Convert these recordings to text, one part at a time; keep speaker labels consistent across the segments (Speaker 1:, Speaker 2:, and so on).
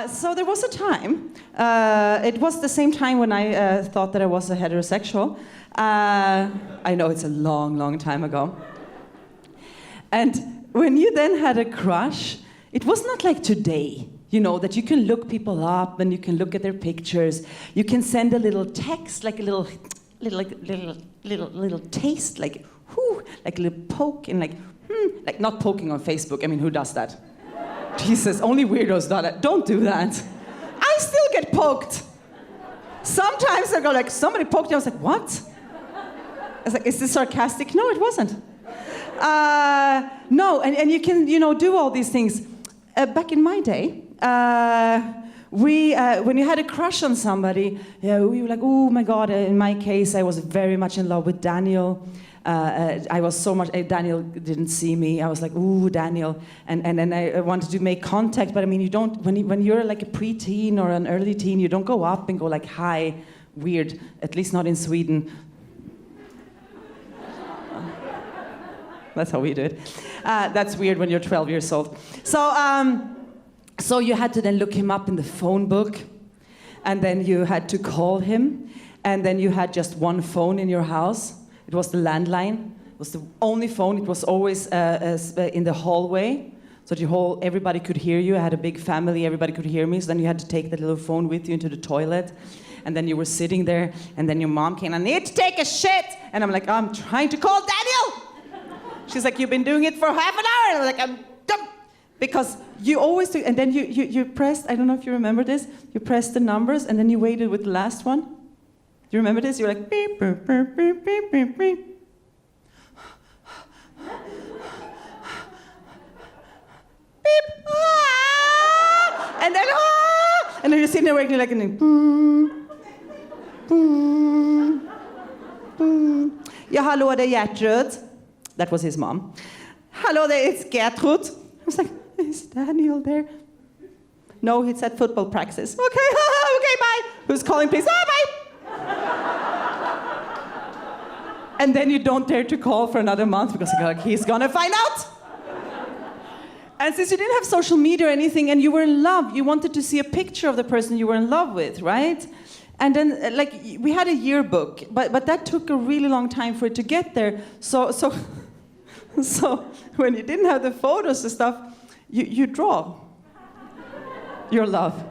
Speaker 1: So there was a time, it was the same time when I thought that I was a heterosexual. I know it's a long, long time ago. And when you then had a crush, it was not like today, you know, that you can look people up and you can look at their pictures. You can send a little text, like a little taste, like, whoo, like a little poke and like not poking on Facebook. I mean, who does that? Jesus, only weirdos do that. Don't do that. I still get poked. Sometimes I go like, somebody poked you. I was like, what? I was like, is this sarcastic? No, it wasn't. No, and you can, you know, do all these things. Back in my day, when you had a crush on somebody, we were like, oh my God. In my case, I was very much in love with Daniel. I was so much, Daniel didn't see me. I was like, ooh, Daniel. And then I wanted to make contact, but I mean, you don't, when you're like a preteen or an early teen, you don't go up and go like, hi, weird, at least not in Sweden. That's how we do it. That's weird when you're 12 years old. So you had to then look him up in the phone book, and then you had to call him, and then you had just one phone in your house. It was the landline. It was the only phone. It was always in the hallway, so that everybody could hear you. I had a big family. Everybody could hear me. So then you had to take that little phone with you into the toilet, and then you were sitting there, and then your mom came, I need to take a shit. And I'm like, I'm trying to call Daniel. She's like, you've been doing it for half an hour. And I'm like, I'm dumb. Because you always do, and then you pressed, I don't know if you remember this, you pressed the numbers, and then you waited with the last one. Do you remember this? You were like, beep, beep, beep, beep, beep, beep, beep. Beep, ah! And then, ah! And then you're sitting there working like, and then, boom, boom, boom. Ja, hallå, det är Gertrud. That was his mom. Hello there, it's Gertrud. I was like, is Daniel there? No, he's at football practice. Okay, okay, bye. Who's calling, please? Ah, bye. And then you don't dare to call for another month because you're like, he's gonna find out. And since you didn't have social media or anything and you were in love, you wanted to see a picture of the person you were in love with, right? And then, like, we had a yearbook, but that took a really long time for it to get there. So when you didn't have the photos and stuff, you draw your love.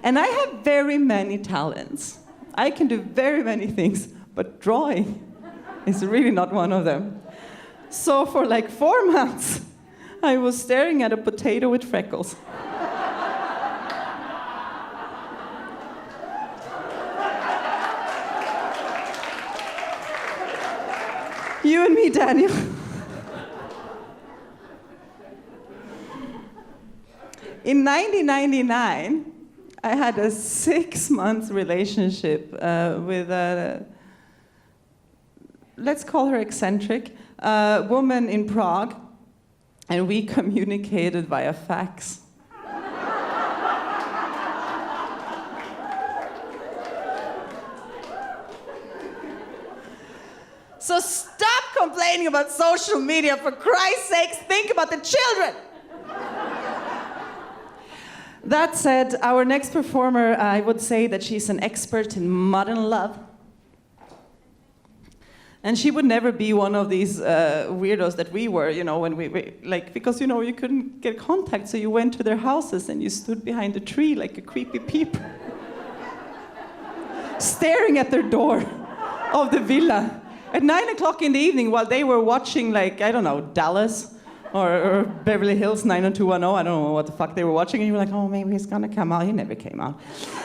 Speaker 1: And I have very many talents. I can do very many things, but drawing is really not one of them. So for like 4 months, I was staring at a potato with freckles. You and me, Daniel. In 1999, I had a 6-month relationship with a, let's call her eccentric, woman in Prague, and we communicated via fax. So stop complaining about social media, for Christ's sakes, think about the children. That said, our next performer, I would say that she's an expert in modern love. And she would never be one of these weirdos that we were, you know, when we like, because, you know, you couldn't get contact, so you went to their houses and you stood behind a tree like a creepy peeper, staring at their door of the villa at 9 o'clock in the evening while they were watching, like, I don't know, Dallas or Beverly Hills 90210. I don't know what the fuck they were watching, and you were like, oh, maybe he's gonna come out. He never came out.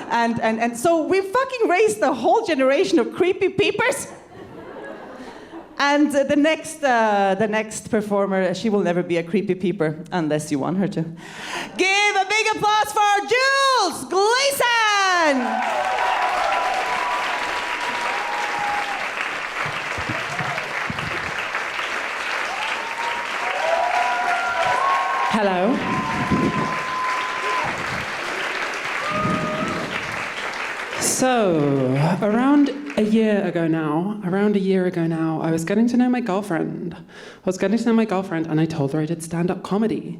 Speaker 1: And so we fucking raised a whole generation of creepy peepers. And the next performer, she will never be a creepy peeper unless you want her to. Give a big applause for Jules Gleeson!
Speaker 2: Hello. So, around a year ago now, I was getting to know my girlfriend. And I told her I did stand-up comedy.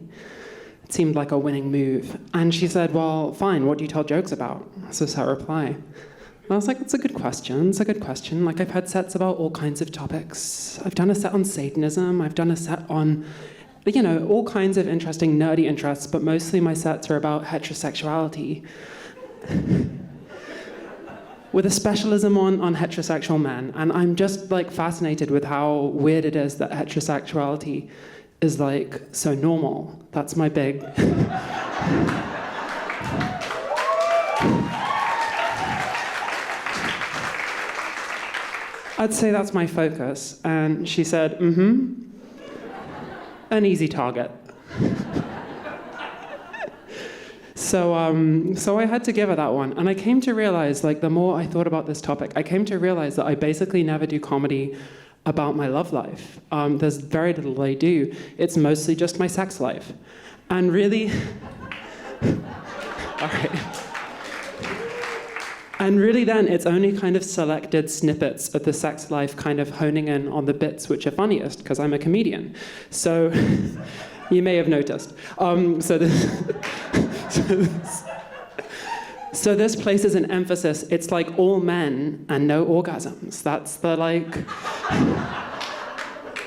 Speaker 2: It seemed like a winning move. And she said, well, fine, what do you tell jokes about? This was her reply. And I was like, it's a good question, it's a good question. Like, I've had sets about all kinds of topics. I've done a set on Satanism, I've done a set on, you know, all kinds of interesting, nerdy interests, but mostly my sets are about heterosexuality. With a specialism on heterosexual men. And I'm just like fascinated with how weird it is that heterosexuality is like so normal. That's my big... I'd say that's my focus. And she said, an easy target. So I had to give her that one. And I came to realize, like, the more I thought about this topic, I came to realize that I basically never do comedy about my love life. There's very little I do. It's mostly just my sex life. And really... All right. And really then, it's only kind of selected snippets of the sex life kind of honing in on the bits which are funniest, because I'm a comedian. So you may have noticed. So this places an emphasis. It's like all men and no orgasms. That's the like...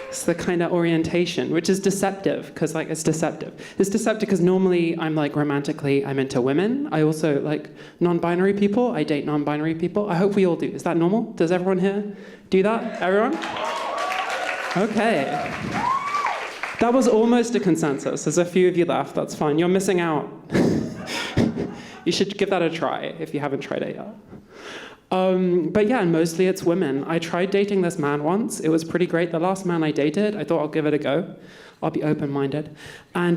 Speaker 2: It's the kind of orientation, which is deceptive, because like it's deceptive. It's deceptive because normally I'm like romantically, I'm into women. I also like non-binary people. I date non-binary people. I hope we all do. Is that normal? Does everyone here do that? Everyone? Okay. That was almost a consensus. There's a few of you left. That's fine. You're missing out. You should give that a try if you haven't tried it yet. But yeah, mostly it's women. I tried dating this man once. It was pretty great. The last man I dated, I thought I'll give it a go. I'll be open-minded. And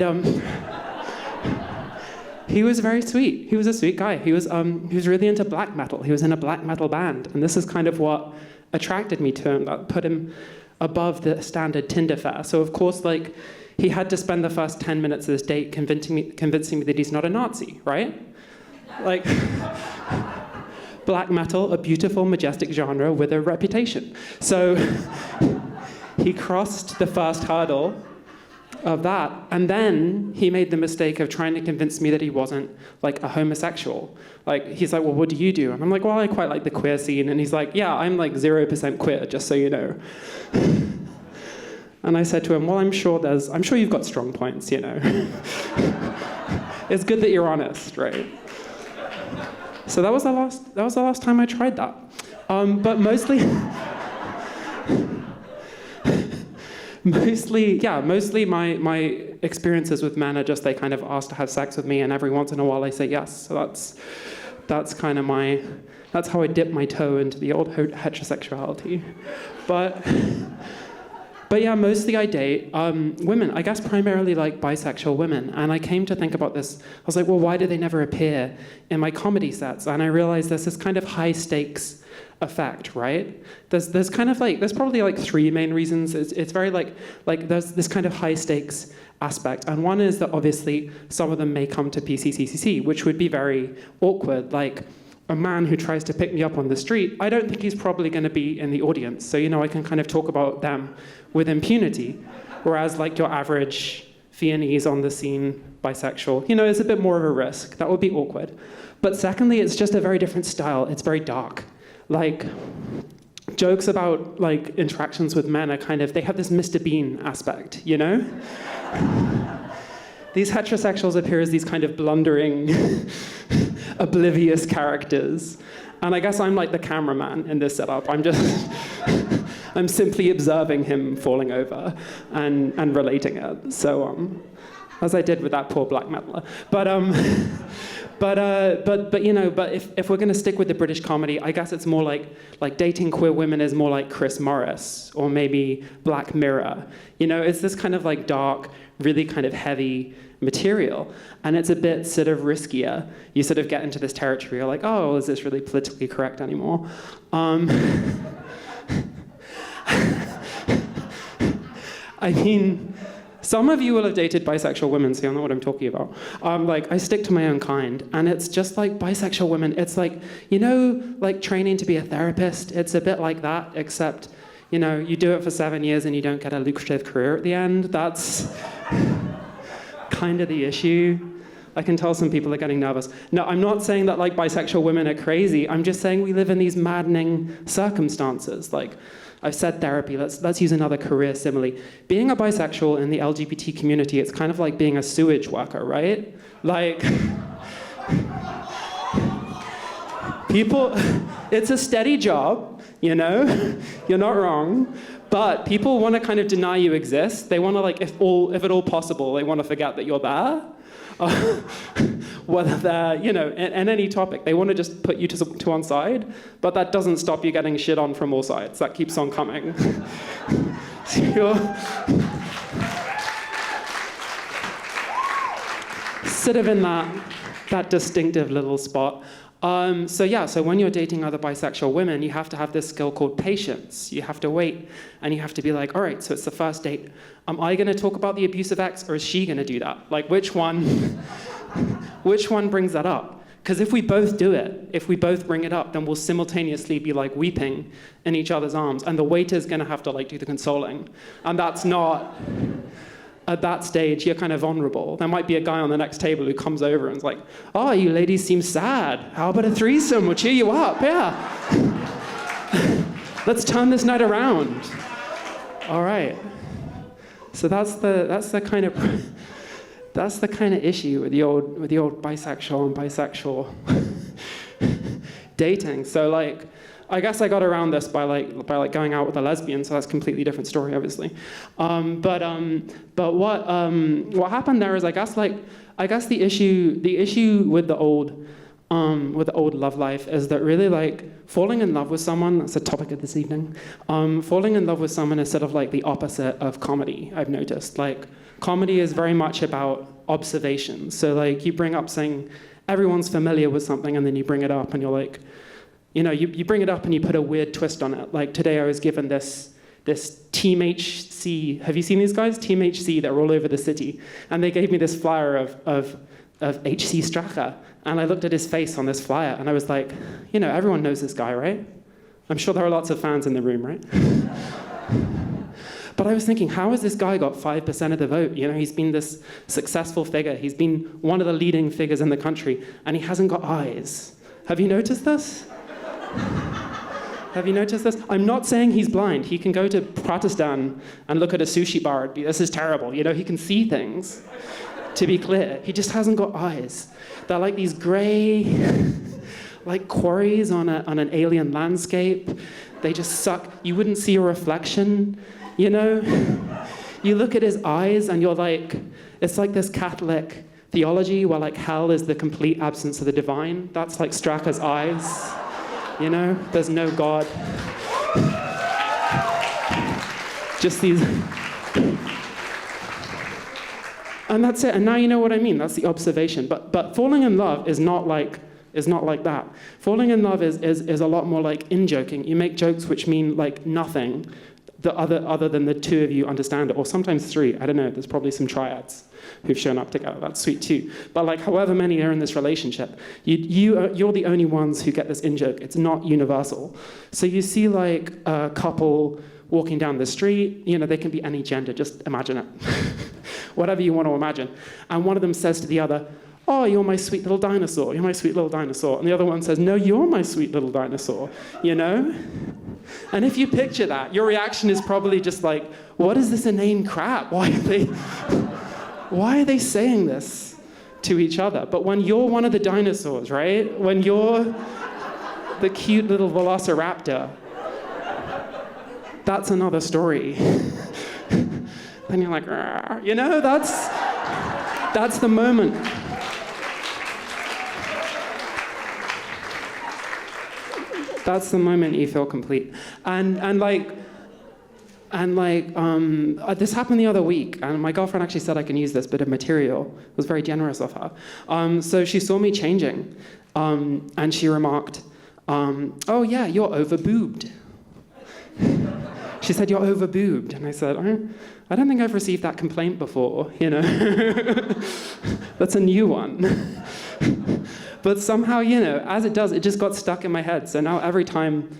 Speaker 2: he was very sweet. He was a sweet guy. He was really into black metal. He was in a black metal band. And this is kind of what attracted me to him, that put him above the standard Tinder fare. So of course, like, he had to spend the first 10 minutes of this date convincing me that he's not a Nazi, right? Like... Black metal, a beautiful, majestic genre with a reputation. So he crossed the first hurdle of that, and then he made the mistake of trying to convince me that he wasn't like a homosexual. Like, he's like, well, what do you do? And I'm like, well, I quite like the queer scene. And he's like, yeah, I'm like 0% queer, just so you know. And I said to him, well, I'm sure you've got strong points, you know. It's good that you're honest, right? So that was the last time I tried that. But mostly my experiences with men are just they kind of ask to have sex with me, and every once in a while I say yes. So that's kind of that's how I dip my toe into the old heterosexuality. But yeah, mostly I date women, I guess primarily like bisexual women. And I came to think about this. I was like, well, why do they never appear in my comedy sets? And I realized there's this kind of high stakes effect, right? There's probably like three main reasons. It's very like there's this kind of high stakes aspect. And one is that obviously some of them may come to PCCC, which would be very awkward. Like, a man who tries to pick me up on the street, I don't think he's probably going to be in the audience. So, you know, I can kind of talk about them with impunity. Whereas, like, your average Viennese on the scene, bisexual, you know, is a bit more of a risk. That would be awkward. But secondly, it's just a very different style. It's very dark. Like, jokes about, like, interactions with men are kind of, they have this Mr. Bean aspect, you know? These heterosexuals appear as these kind of blundering, oblivious characters. And I guess I'm like the cameraman in this setup. I'm simply observing him falling over and relating it. So, as I did with that poor black metaler. But if we're going to stick with the British comedy, I guess it's more like dating queer women is more like Chris Morris or maybe Black Mirror. You know, it's this kind of like dark, really kind of heavy material, and it's a bit sort of riskier. You sort of get into this territory, you're like, oh, is this really politically correct anymore? I mean, some of you will have dated bisexual women, so you'll know what I'm talking about. Like, I stick to my own kind, and it's just like bisexual women. It's like, you know, like training to be a therapist. It's a bit like that, except, you know, you do it for 7 years and you don't get a lucrative career at the end. kind of the issue. I can tell some people are getting nervous. No, I'm not saying that like bisexual women are crazy. I'm just saying we live in these maddening circumstances. Like, I've said therapy, let's use another career simile. Being a bisexual in the LGBT community, it's kind of like being a sewage worker, right? Like, people, it's a steady job, you know? You're not wrong. But people want to kind of deny you exist. They want to, like, if at all possible, they want to forget that you're there. Whether they're, you know, in any topic, they want to just put you to one side, but that doesn't stop you getting shit on from all sides. That keeps on coming. So you're sort of in that distinctive little spot. So when you're dating other bisexual women, you have to have this skill called patience. You have to wait, and you have to be like, all right, so it's the first date. Am I going to talk about the abusive ex, or is she going to do that? Like, which one brings that up? Because if we both do it, if we both bring it up, then we'll simultaneously be like weeping in each other's arms, and the waiter's going to have to like do the consoling, and that's not. At that stage, you're kind of vulnerable. There might be a guy on the next table who comes over and is like, oh, you ladies seem sad. How about a threesome? We'll cheer you up, yeah. Let's turn this night around. All right. So that's the kind of issue with the old bisexual and bisexual dating. So like, I guess I got around this by going out with a lesbian, so that's a completely different story, obviously. But what happened there is I guess the issue with the old love life is that really like falling in love with someone, that's the topic of this evening. Falling in love with someone is sort of like the opposite of comedy, I've noticed. Like comedy is very much about observation. So like you bring up saying everyone's familiar with something and then you bring it up and you're like, you know, you bring it up and you put a weird twist on it. Like today I was given this Team HC. Have you seen these guys? Team HC, they're all over the city. And they gave me this flyer of HC Strache. And I looked at his face on this flyer and I was like, you know, everyone knows this guy, right? I'm sure there are lots of fans in the room, right? But I was thinking, how has this guy got 5% of the vote? You know, he's been this successful figure. He's been one of the leading figures in the country, and he hasn't got eyes. Have you noticed this? Have you noticed this? I'm not saying he's blind. He can go to Pakistan and look at a sushi bar and be, this is terrible. You know, he can see things, to be clear. He just hasn't got eyes. They're like these gray, like quarries on an alien landscape. They just suck. You wouldn't see a reflection, you know? You look at his eyes and you're like, it's like this Catholic theology where like hell is the complete absence of the divine. That's like Strache's eyes. You know, there's no God. Just these. And that's it. And now you know what I mean. That's the observation. But falling in love is not like that. Falling in love is a lot more like Injoking. You make jokes which mean like nothing, other than the two of you understand it, or sometimes three. I don't know. There's probably some triads who've shown up together. That's sweet too. But like, however many are in this relationship, you're the only ones who get this in-joke. It's not universal. So you see like a couple walking down the street, you know, they can be any gender, just imagine it. Whatever you want to imagine. And one of them says to the other, oh, you're my sweet little dinosaur. You're my sweet little dinosaur. And the other one says, no, you're my sweet little dinosaur, you know? And if you picture that, your reaction is probably just like, what is this inane crap? Why are they saying this to each other? But when you're one of the dinosaurs, right? When you're the cute little velociraptor, that's another story. Then you're like, argh. You know, that's the moment. That's the moment you feel complete. And this happened the other week, and my girlfriend actually said I can use this bit of material. It was very generous of her. So she saw me changing, and she remarked, oh yeah, you're over-boobed. She said, you're over-boobed. And I said, I don't think I've received that complaint before, you know. That's a new one. But somehow, you know, as it does, it just got stuck in my head. So now every time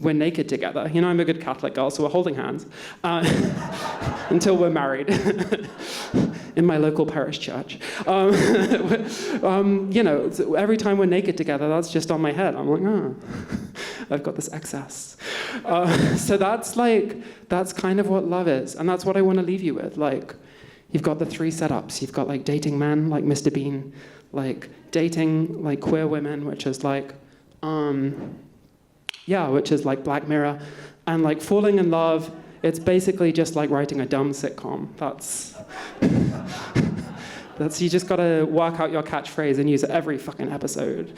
Speaker 2: we're naked together. You know, I'm a good Catholic girl, so we're holding hands until we're married in my local parish church. You know, every time we're naked together, that's just on my head. I'm like, oh, I've got this excess. So that's kind of what love is, and that's what I want to leave you with. Like, you've got the 3 setups. You've got like dating men, like Mr. Bean, like dating like queer women, which is like, which is like Black Mirror, and like falling in love. It's basically just like writing a dumb sitcom. That's you just gotta work out your catchphrase and use it every fucking episode.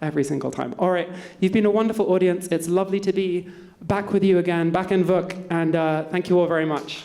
Speaker 2: Every single time. All right, you've been a wonderful audience. It's lovely to be back with you again, back in WUK, and thank you all very much.